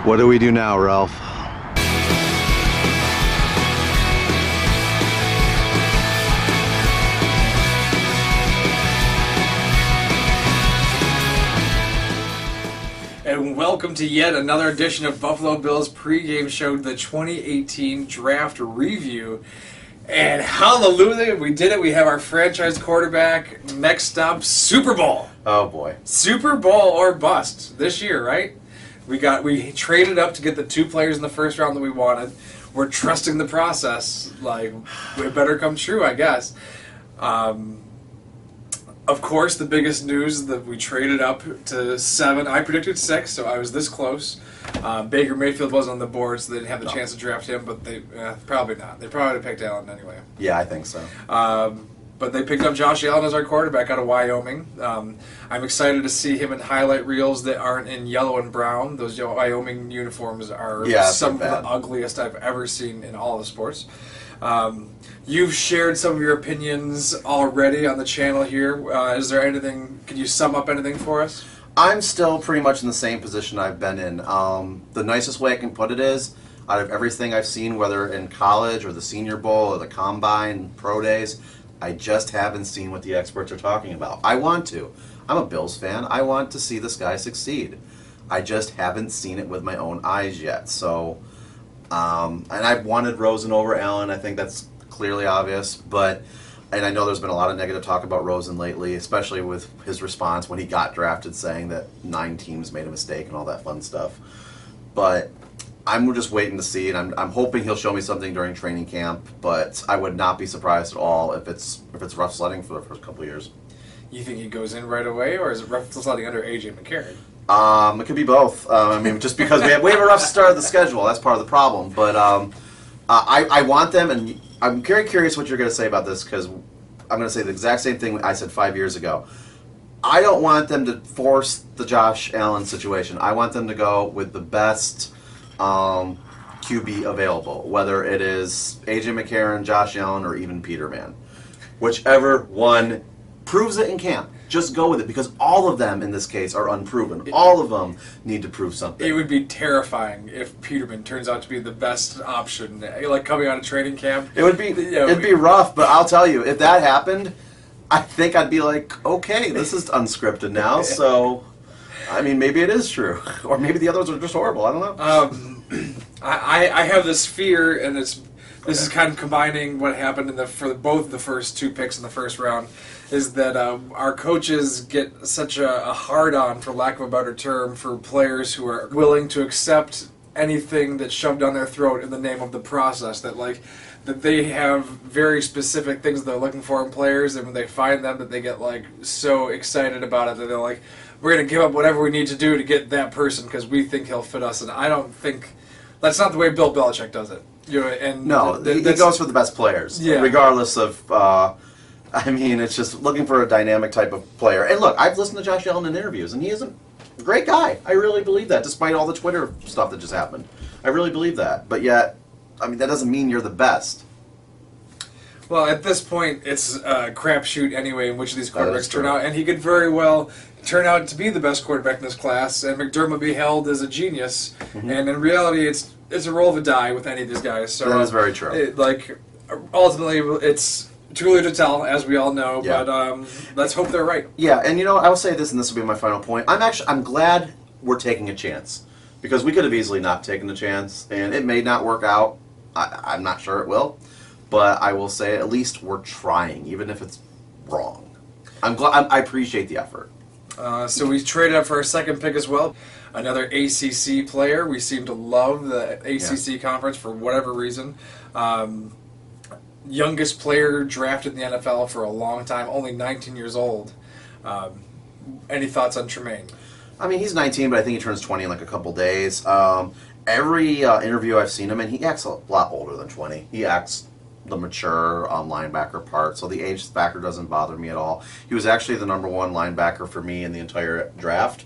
What do we do now, Ralph? And welcome to yet another edition of Buffalo Bills pregame show, the 2018 draft review. And hallelujah, we did it. We have our franchise quarterback. Next stop, Super Bowl. Oh boy. Super Bowl or bust this year, right? We traded up to get the two players in the first round that we wanted. We're trusting the process. Like, it better come true, I guess. Of course, the biggest news is that we traded up to 7. I predicted 6, so I was this close. Baker Mayfield wasn't on the board, so they didn't have the chance to draft him, but they probably not. They probably would have picked Allen anyway. Yeah, I think so. But they picked up Josh Allen as our quarterback out of Wyoming. I'm excited to see him in highlight reels that aren't in yellow and brown. Those Wyoming uniforms are some of the ugliest I've ever seen in all the sports. You've shared some of your opinions already on the channel here. Is there anything, can you sum up anything for us? I'm still pretty much in the same position I've been in. The nicest way I can put it is, out of everything I've seen, whether in college or the Senior Bowl or the Combine, Pro Days, I just haven't seen what the experts are talking about. I want to. I'm a Bills fan. I want to see this guy succeed. I just haven't seen it with my own eyes yet. So, and I've wanted Rosen over Allen. I think that's clearly obvious. And I know there's been a lot of negative talk about Rosen lately, especially with his response when he got drafted saying that 9 teams made a mistake and all that fun stuff. But I'm just waiting to see, and I'm hoping he'll show me something during training camp, but I would not be surprised at all if it's rough sledding for the first couple of years. You think he goes in right away, or is it rough sledding under A.J. McCarron? It could be both. I mean, just because we have a rough start of the schedule, that's part of the problem. But I want them, and I'm very curious what you're going to say about this, because I'm going to say the exact same thing I said 5 years ago. I don't want them to force the Josh Allen situation. I want them to go with the best QB available, whether it is A.J. McCarron, Josh Allen, or even Peterman. Whichever one proves it in camp. Just go with it, because all of them in this case are unproven. All of them need to prove something. It would be terrifying if Peterman turns out to be the best option, like coming out of training camp. It would be it'd be rough, but I'll tell you, if that happened, I think I'd be like, okay, this is unscripted now, so I mean, maybe it is true, or maybe the others are just horrible. I don't know. I have this fear, and this is kind of combining what happened for both the first 2 picks in the first round. Is that our coaches get such a hard-on, for lack of a better term, for players who are willing to accept anything that's shoved down their throat in the name of the process. That they have very specific things they're looking for in players, and when they find them, that they get so excited about it that they're like, we're going to give up whatever we need to do to get that person because we think he'll fit us. And I don't think that's not the way Bill Belichick does it. He goes for the best players, regardless of. I mean, it's just looking for a dynamic type of player. And look, I've listened to Josh Allen in interviews, and he is a great guy. I really believe that, despite all the Twitter stuff that just happened. I really believe that. But yet, I mean, that doesn't mean you're the best. Well, at this point, it's a crapshoot anyway in which of these quarterbacks turn out, and he could very well turn out to be the best quarterback in this class, and McDermott be hailed as a genius. Mm-hmm. And in reality, it's a roll of a die with any of these guys. So that is very true. Ultimately, it's too early to tell, as we all know, but let's hope they're right. Yeah, and I will say this, and this will be my final point. I'm glad we're taking a chance, because we could have easily not taken the chance, and it may not work out. I'm not sure it will, but I will say at least we're trying, even if it's wrong. I'm glad. I appreciate the effort. So we traded up for our second pick as well. Another ACC player. We seem to love the ACC conference for whatever reason. Youngest player drafted in the NFL for a long time, only 19 years old. Any thoughts on Tremaine? I mean, he's 19, but I think he turns 20 in a couple days. Every interview I've seen him in, he acts a lot older than 20. He acts the mature linebacker part, so the age factor doesn't bother me at all. He was actually the number 1 linebacker for me in the entire draft,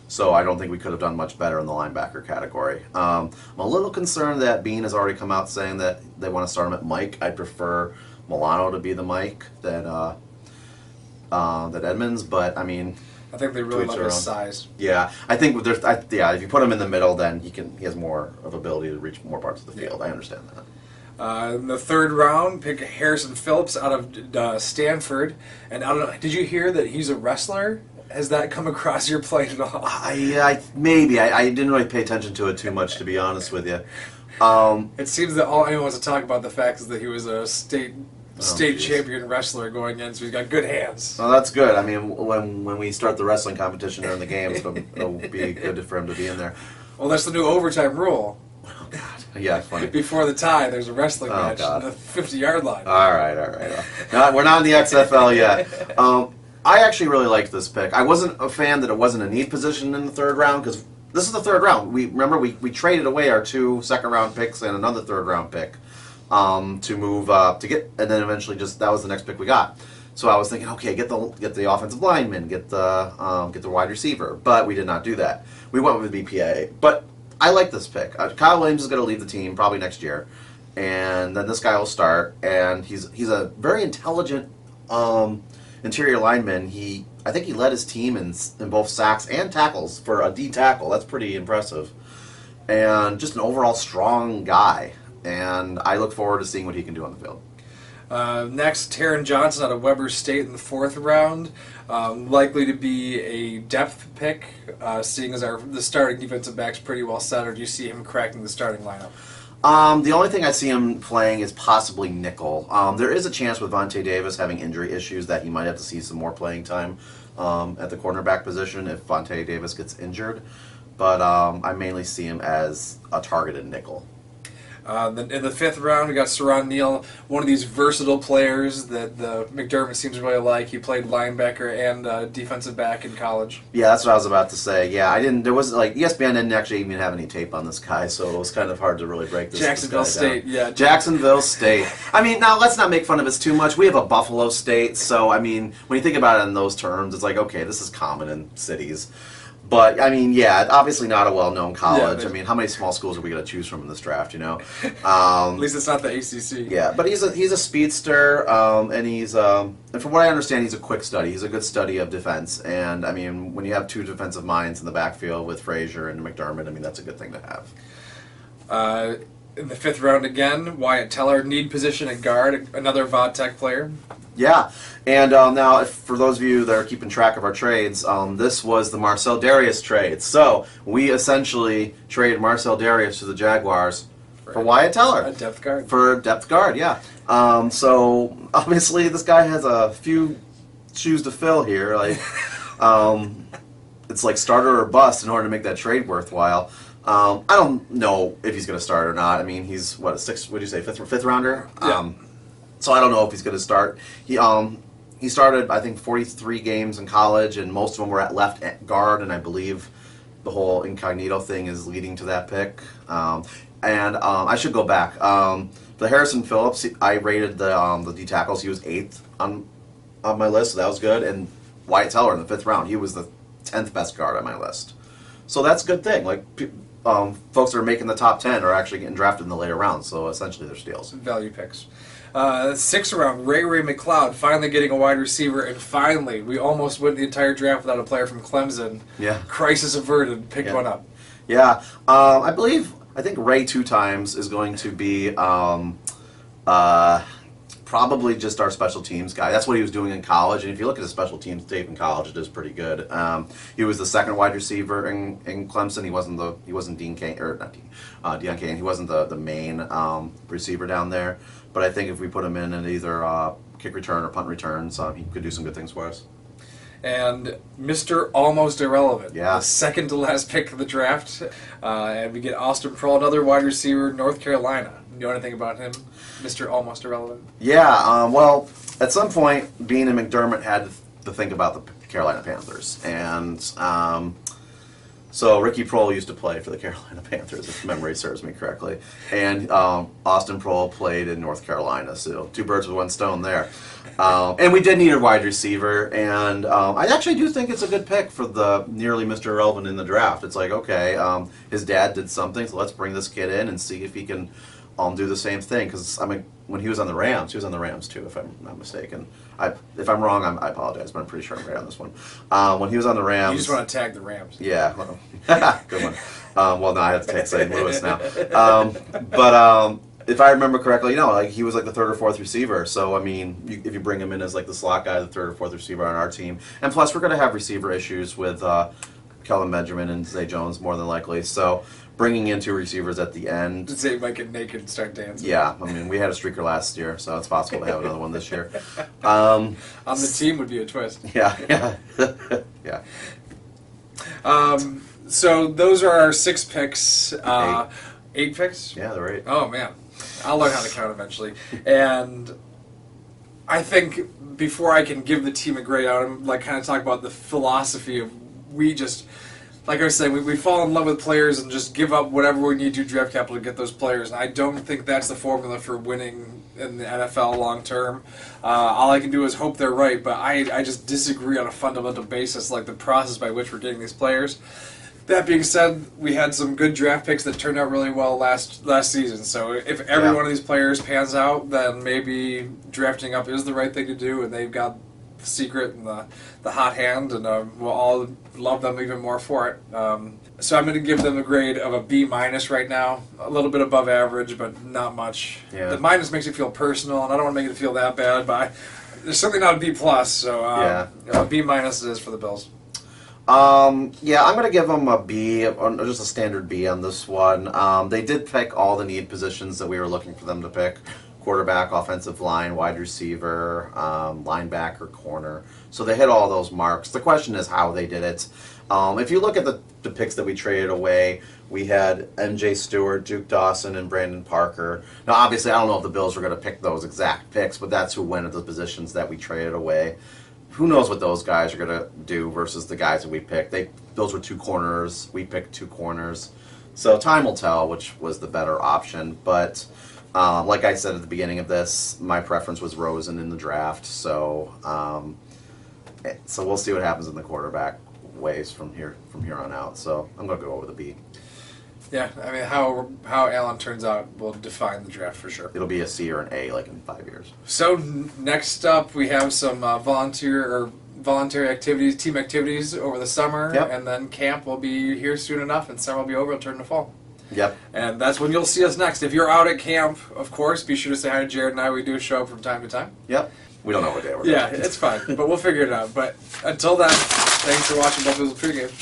so I don't think we could have done much better in the linebacker category. I'm a little concerned that Bean has already come out saying that they want to start him at Mike. I'd prefer Milano to be the Mike than Edmunds, but I mean, I think they really tweets love around. his size. Yeah, I think if you put him in the middle, then he has more of ability to reach more parts of the field. I understand that. In the third round, pick Harrison Phillips out of Stanford. And I don't know, did you hear that he's a wrestler? Has that come across your plate at all? Maybe. I didn't really pay attention to it too much, to be honest with you. It seems that all anyone wants to talk about the fact is that he was a state champion wrestler going in, so he's got good hands. Well, that's good. I mean, when we start the wrestling competition during the games, it'll be good for him to be in there. Well, that's the new overtime rule. Oh, God. Yeah, funny. Before the tie, there's a wrestling match God. on the 50-yard line. All right. We're not in the XFL yet. I actually really liked this pick. I wasn't a fan that it wasn't a need position in the third round, because this is the third round. We traded away our 2 second-round picks and another third-round pick to move to get, and then eventually that was the next pick we got. So I was thinking, okay, get the offensive lineman, get the wide receiver, but we did not do that. We went with BPA, but I like this pick. Kyle Williams is going to leave the team probably next year, and then this guy will start, and he's a very intelligent interior lineman. I think he led his team in both sacks and tackles for a D tackle. That's pretty impressive, and just an overall strong guy. And I look forward to seeing what he can do on the field. Next, Taron Johnson out of Weber State in the 4th round. Likely to be a depth pick, seeing as the starting defensive back's pretty well set, or do you see him cracking the starting lineup? The only thing I see him playing is possibly nickel. There is a chance with Vontae Davis having injury issues that he might have to see some more playing time at the cornerback position if Vontae Davis gets injured. But I mainly see him as a targeted nickel. In the 5th round, we got Siran Neal, one of these versatile players that McDermott seems to really like. He played linebacker and defensive back in college. Yeah, that's what I was about to say. Yeah, there was ESPN didn't actually even have any tape on this guy, so it was kind of hard to really break this. Jacksonville State, yeah. Jacksonville State. I mean, now let's not make fun of us too much. We have a Buffalo State, so I mean, when you think about it in those terms, it's like, okay, this is common in cities. But, I mean, yeah, obviously not a well-known college. Yeah, I mean, how many small schools are we going to choose from in this draft, At least it's not the ACC. Yeah, but he's a speedster, and and from what I understand, he's a quick study. He's a good study of defense. And, I mean, when you have 2 defensive minds in the backfield with Frazier and McDermott, I mean, that's a good thing to have. In the 5th round again, Wyatt Teller, need position at guard, another VodTech player. Yeah, and now for those of you that are keeping track of our trades, this was the Marcel Darius trade. So we essentially traded Marcel Darius to the Jaguars for Wyatt Teller. A depth guard. For depth guard, yeah. So obviously this guy has a few shoes to fill here. Like, it's like starter or bust in order to make that trade worthwhile. I don't know if he's going to start or not. I mean, he's what, fifth rounder? Yeah. So I don't know if he's going to start. He started, I think, 43 games in college, and most of them were at left guard, and I believe the whole incognito thing is leading to that pick. I should go back. The Harrison Phillips, I rated the D tackles. He was 8th on my list, so that was good. And Wyatt Teller in the 5th round, he was the 10th best guard on my list. So that's a good thing. Like, folks that are making the top 10 are actually getting drafted in the later rounds, so essentially they're steals. Value picks. 6th round, Ray McCloud finally getting a wide receiver, and finally, we almost went the entire draft without a player from Clemson. Yeah. Crisis averted, picked one up. Yeah. I think Ray 2 times is going to be probably just our special teams guy. That's what he was doing in college, and if you look at his special teams tape in college, it is pretty good. He was the 2nd wide receiver in Clemson. He wasn't Dean Kane, or not Deion Kane. He wasn't the main receiver down there. But I think if we put him in either kick return or punt returns, he could do some good things for us. And Mr. Almost Irrelevant, yeah, the 2nd to last pick of the draft, and we get Austin Proehl, another wide receiver, North Carolina. You know anything about him, Mr. Almost Irrelevant? Yeah, well, at some point, Bean and McDermott had to think about the Carolina Panthers, and so Ricky Proehl used to play for the Carolina Panthers, if memory serves me correctly, and Austin Proehl played in North Carolina, so 2 birds with 1 stone there. And we did need a wide receiver, and I actually do think it's a good pick for the nearly Mr. Irrelevant in the draft. It's like, okay, his dad did something, so let's bring this kid in and see if he can do the same thing because I mean, when he was on the Rams, he was on the Rams too, if I'm not mistaken. If I'm wrong, I apologize, but I'm pretty sure I'm right on this one. When he was on the Rams, You just want to tag the Rams. yeah, well, good one. Well, no, I have to take St. Louis now. But if I remember correctly, like he was like the third or fourth receiver. So I mean, if you bring him in as like the slot guy, the third or fourth receiver on our team, and plus we're going to have receiver issues with Kelvin Benjamin and Zay Jones more than likely. So bringing in two receivers at the end. Zay might get naked and start dancing. Yeah, I mean we had a streaker last year, so it's possible to have another one this year. On the team would be a twist. Yeah, yeah. So those are our 6 picks. 8 picks? Yeah, they're 8. Oh man, I'll learn how to count eventually. And I think before I can give the team a grade out, I'm like kind of talk about the philosophy of like I was saying, we fall in love with players and just give up whatever we need to draft capital to get those players. And I don't think that's the formula for winning in the NFL long term. All I can do is hope they're right, but I just disagree on a fundamental basis, like the process by which we're getting these players. That being said, we had some good draft picks that turned out really well last season. So if every one of these players pans out, then maybe drafting up is the right thing to do, and they've got the secret and the hot hand, and we'll all love them even more for it. So I'm going to give them a grade of a B- right now, a little bit above average, but not much. Yeah. The minus makes it feel personal, and I don't want to make it feel that bad, but there's certainly not a B+, so a B- it is for the Bills. I'm going to give them a B, just a standard B on this one. They did pick all the need positions that we were looking for them to pick. Quarterback, offensive line, wide receiver, linebacker, corner. So they hit all those marks. The question is how they did it. If you look at the picks that we traded away, we had M.J. Stewart, Duke Dawson, and Brandon Parker. Now, obviously, I don't know if the Bills were going to pick those exact picks, but that's who went at the positions that we traded away. Who knows what those guys are going to do versus the guys that we picked. Those were 2 corners. We picked 2 corners. So time will tell which was the better option. But like I said at the beginning of this, my preference was Rosen in the draft. So we'll see what happens in the quarterback ways from here on out. So I'm going to go with a B. Yeah, I mean, how Allen turns out will define the draft for sure. It'll be a C or an A like in 5 years. So next up, we have some voluntary activities, team activities over the summer, and then camp will be here soon enough, and summer will be over. It'll turn to fall. Yep. And that's when you'll see us next. If you're out at camp, of course, be sure to say hi to Jared and I. We do show up from time to time. Yep. We don't know what day we're Yeah, it's fine, but we'll figure it out. But until then, thanks for watching Buffalo's Pregame.